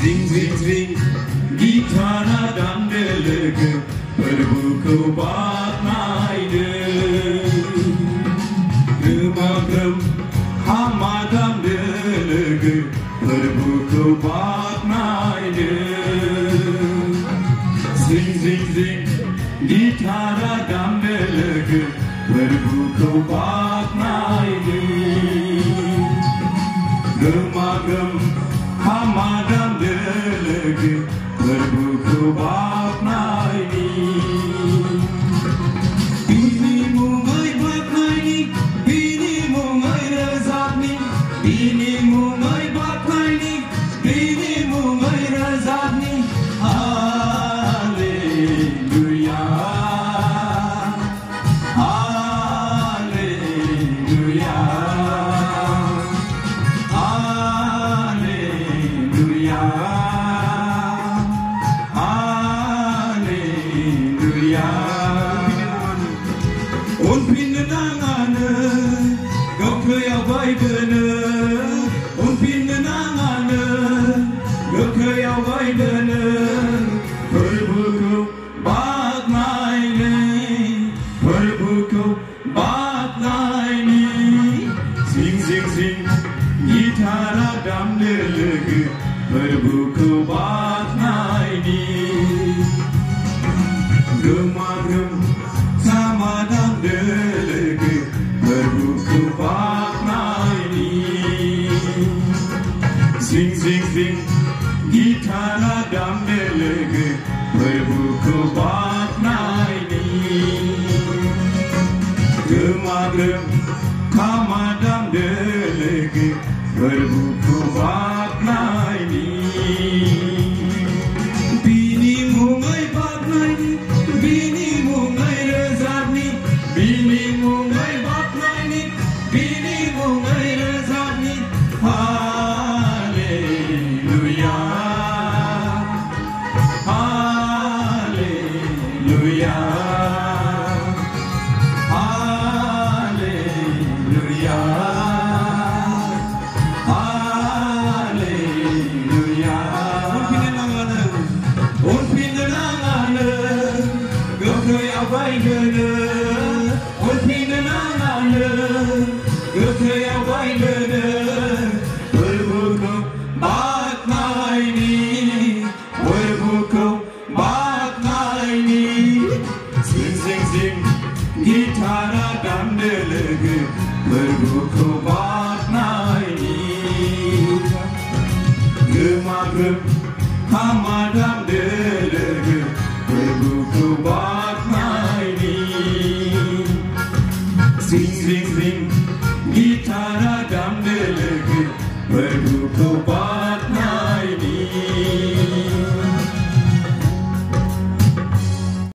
Zing zing zing gitara dan delega berbuku bak naide Gemagem hamadam delega berbuku bak naide Zing zing zing gitara dan delega berbuku bak naide Gemagem hamadam delega berbuku bak naide Bini mungai bak naide Bini mungai razabni Bini mungai bak naide Bini mungai razabni Hallelujah Hallelujah Und pinenangane gokya vaidene Und pinenangane gokya vaidene Perbuku bak naine Perbuku bak naine Sing sing sing gitara dam delega Perbuku bak naine Gemagem samadam delega berbuku bak naide Sing sing sing gitara dam delega berbuku bak naide Gemagem kamadam delega berbuku bak naide Bini mungai bak naide Bini mungai razabni Bini mungai bak naide Bini mungai razabni Hallelujah Hallelujah Hallelujah Hallelujah Und pinenangane gokya vaidene Und pinenangane gokya vaidene berbuku bak naide berbuku bak naide Sing sing sing gitara dam delega berbuku bak naide Gemagem hamadam delega berbuku bak naide Sing sing sing gitara dam delega berbuku bak